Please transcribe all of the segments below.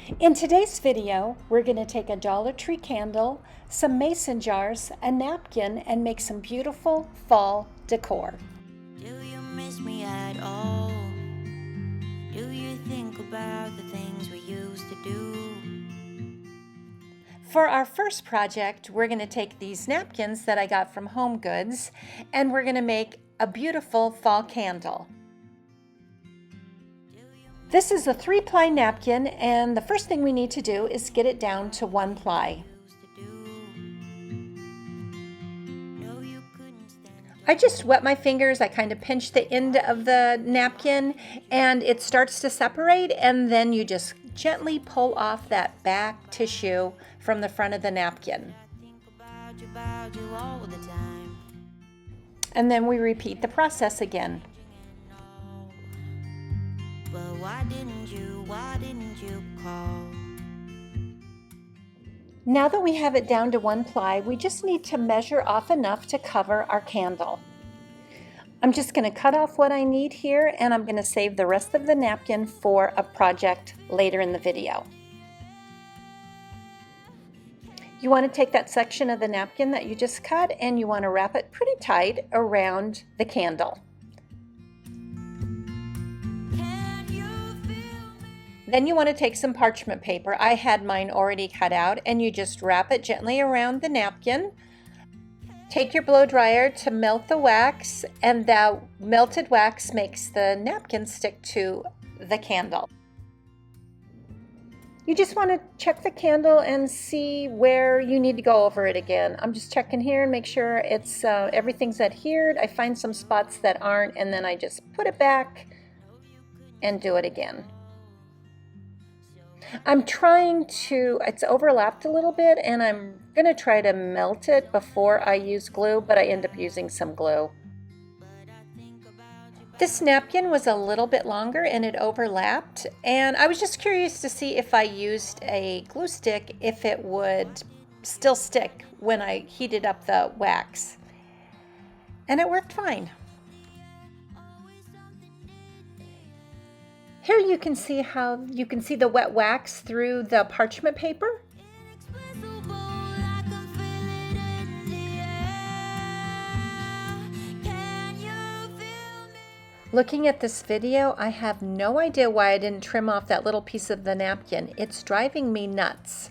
In today's video, we're going to take a Dollar Tree candle, some mason jars, a napkin, and make some beautiful fall decor. Do you miss me at all? Do you think about the things we used to do? For our first project, we're going to take these napkins that I got from Home Goods, and we're going to make a beautiful fall candle. This is a 3-ply napkin, and the first thing we need to do is get it down to 1 ply. I just wet my fingers, I kind of pinch the end of the napkin and it starts to separate, and then you just gently pull off that back tissue from the front of the napkin. And then we repeat the process again. But why didn't you call? Now that we have it down to 1 ply, we just need to measure off enough to cover our candle. I'm just going to cut off what I need here, and I'm going to save the rest of the napkin for a project later in the video. You want to take that section of the napkin that you just cut and you want to wrap it pretty tight around the candle. Then you want to take some parchment paper. I had mine already cut out, and you just wrap it gently around the napkin. Take your blow dryer to melt the wax, and that melted wax makes the napkin stick to the candle. You just want to check the candle and see where you need to go over it again. I'm just checking here and make sure it's everything's adhered. I find some spots that aren't, and then I just put it back and do it again. I'm trying to, it's overlapped a little bit, and I'm going to try to melt it before I use glue, but I end up using some glue. This napkin was a little bit longer and it overlapped, and I was just curious to see if I used a glue stick, if it would still stick when I heated up the wax. And it worked fine. Here you can see how you can see the wet wax through the parchment paper. Looking at this video, I have no idea why I didn't trim off that little piece of the napkin. It's driving me nuts.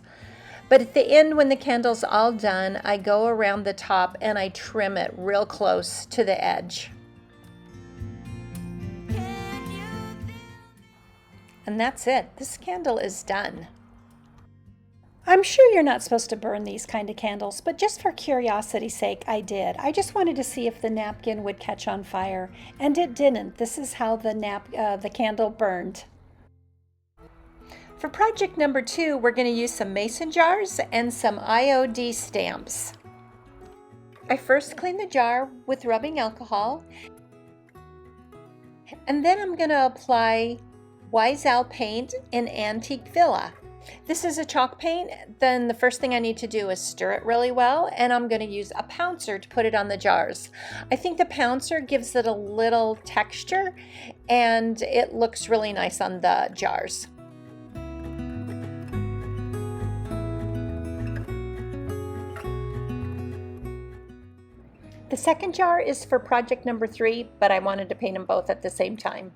But at the end, when the candle's all done, I go around the top and I trim it real close to the edge. And that's it. This candle is done. I'm sure you're not supposed to burn these kind of candles, but just for curiosity's sake, I did. I just wanted to see if the napkin would catch on fire, and it didn't. This is how the candle burned. For project number 2, we're going to use some mason jars and some IOD stamps. I first clean the jar with rubbing alcohol, and then I'm going to apply Wise Owl paint in Antique Villa. This is a chalk paint. Then the first thing I need to do is stir it really well, and I'm going to use a pouncer to put it on the jars. I think the pouncer gives it a little texture and it looks really nice on the jars. The second jar is for project number 3, but I wanted to paint them both at the same time.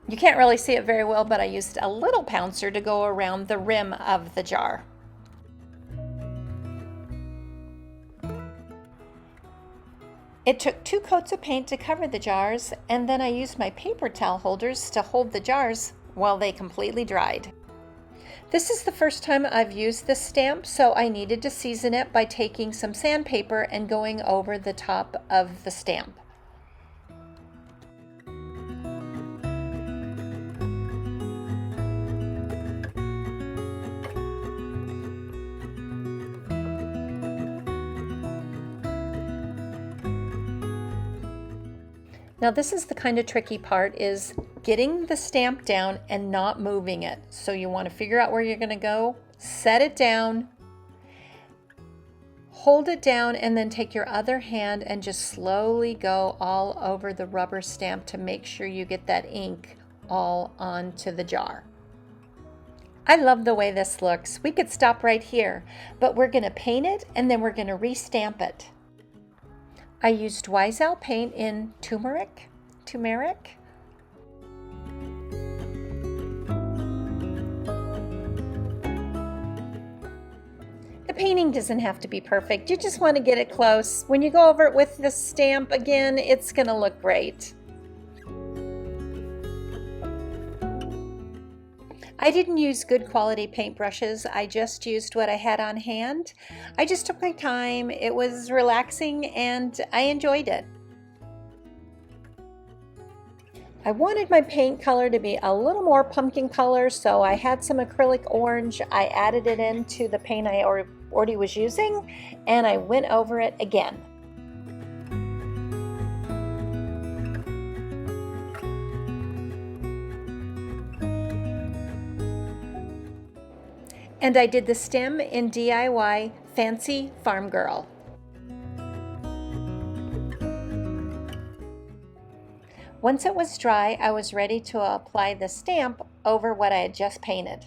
You can't really see it very well, but I used a little pouncer to go around the rim of the jar. It took 2 coats of paint to cover the jars, and then I used my paper towel holders to hold the jars while they completely dried. This is the first time I've used this stamp, so I needed to season it by taking some sandpaper and going over the top of the stamp. Now this is the kind of tricky part, is getting the stamp down and not moving it. So you want to figure out where you're going to go, set it down, Hold it down and then take your other hand and just slowly go all over the rubber stamp to make sure you get that ink all onto the jar. I love the way this looks. We could stop right here, but we're going to paint it and then we're going to restamp it. I used Wiesel paint in turmeric. The painting doesn't have to be perfect. You just want to get it close. When you go over it with the stamp again, it's going to look great. I didn't use good quality paintbrushes. I just used what I had on hand. I just took my time. It was relaxing and I enjoyed it. I wanted my paint color to be a little more pumpkin color, so I had some acrylic orange. I added it into the paint I already was using, and I went over it again. And I did the stem in DIY Fancy Farm Girl. Once it was dry, I was ready to apply the stamp over what I had just painted.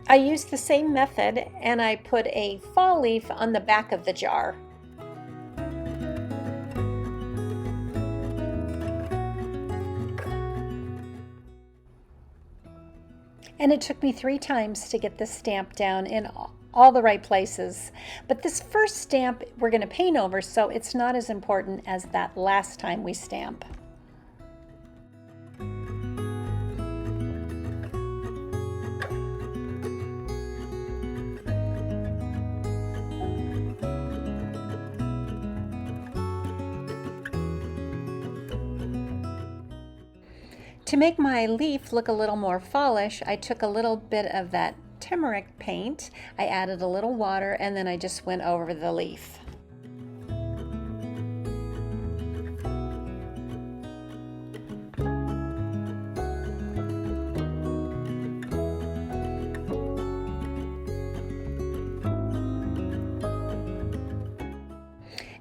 I used the same method and I put a fall leaf on the back of the jar. And it took me 3 times to get this stamp down in all the right places. But this first stamp we're going to paint over, so it's not as important as that last time we stamp. To make my leaf look a little more fallish, I took a little bit of that turmeric paint, I added a little water, and then I just went over the leaf.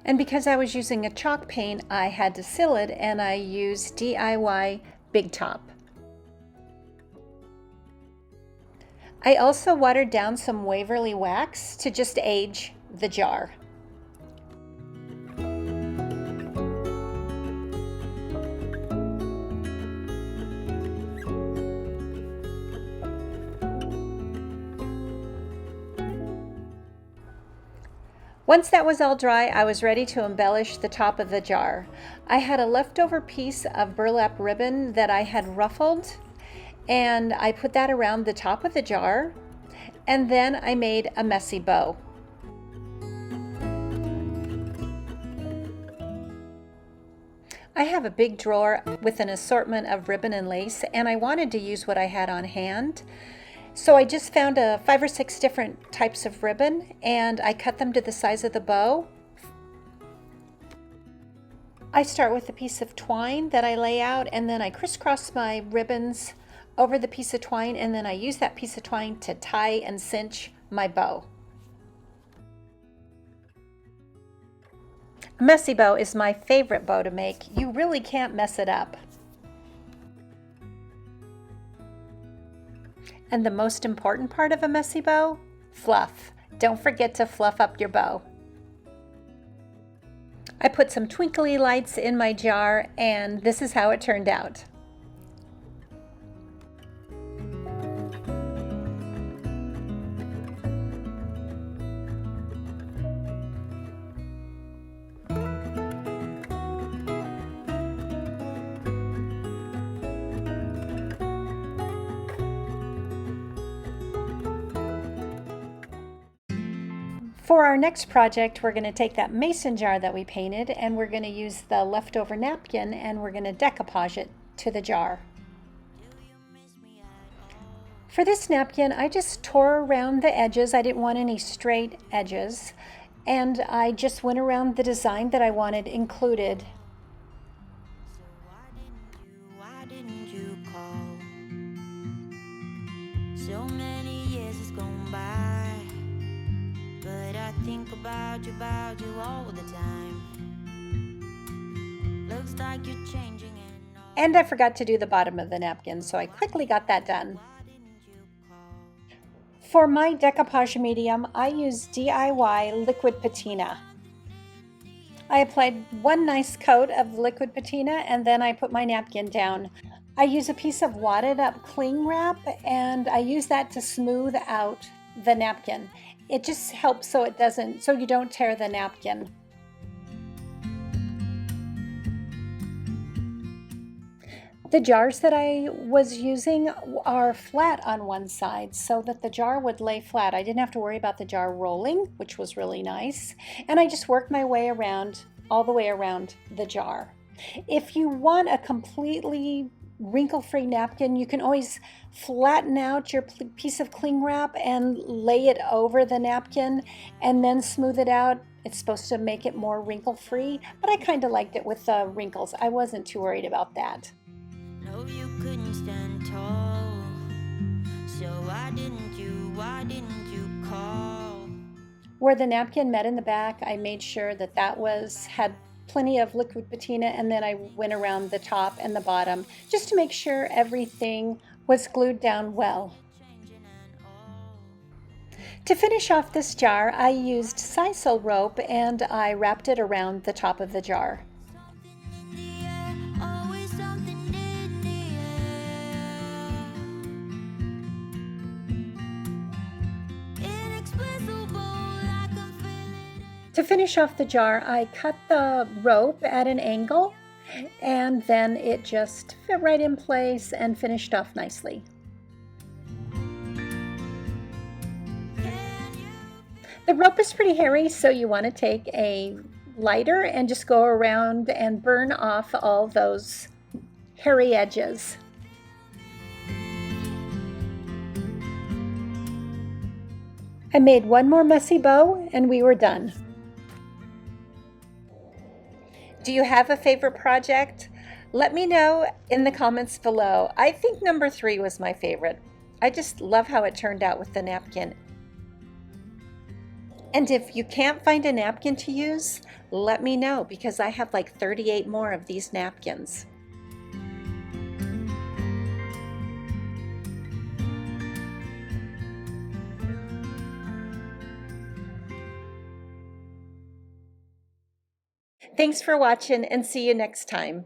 And because I was using a chalk paint, I had to seal it, and I used DIY Big Top. I also watered down some Waverly wax to just age the jar. Once that was all dry, I was ready to embellish the top of the jar. I had a leftover piece of burlap ribbon that I had ruffled, and I put that around the top of the jar, and then I made a messy bow. I have a big drawer with an assortment of ribbon and lace, and I wanted to use what I had on hand. So I just found 5 or 6 different types of ribbon, and I cut them to the size of the bow. I start with a piece of twine that I lay out, and then I crisscross my ribbons over the piece of twine, and then I use that piece of twine to tie and cinch my bow. A messy bow is my favorite bow to make. You really can't mess it up. And the most important part of a messy bow? Fluff. Don't forget to fluff up your bow. I put some twinkly lights in my jar, and this is how it turned out. For our next project, we're going to take that mason jar that we painted, and we're going to use the leftover napkin, and we're going to decoupage it to the jar. For this napkin, I just tore around the edges. I didn't want any straight edges, and I just went around the design that I wanted included. Why didn't you call? think about you all the time. Looks like you're changing and all. And I forgot to do the bottom of the napkin, so I quickly got that done. Why didn't you call? For my decoupage medium, I use DIY liquid patina. I applied one nice coat of liquid patina and then I put my napkin down. I use a piece of wadded up cling wrap and I use that to smooth out the napkin. It just helps so you don't tear the napkin. The jars that I was using are flat on one side so that the jar would lay flat. I didn't have to worry about the jar rolling, which was really nice. And I just worked my way around, all the way around the jar. If you want a completely wrinkle-free napkin, you can always flatten out your piece of cling wrap and lay it over the napkin and then smooth it out. It's supposed to make it more wrinkle-free, but I kind of liked it with the wrinkles. I wasn't too worried about that. No, you couldn't stand tall. So why didn't you call? Where the napkin met in the back, I made sure that had plenty of liquid patina, and then I went around the top and the bottom just to make sure everything was glued down well. Changing and all. To finish off this jar, I used sisal rope and I wrapped it around the top of the jar. Something in the air, always something in the air. Inexplicable, I can feel it. To finish off the jar, I cut the rope at an angle and then it just fit right in place and finished off nicely. The rope is pretty hairy, so you want to take a lighter and just go around and burn off all those hairy edges. I made one more messy bow and we were done. Do you have a favorite project? Let me know in the comments below. I think number 3 was my favorite. I just love how it turned out with the napkin. And if you can't find a napkin to use, let me know because I have like 38 more of these napkins. Thanks for watching and see you next time.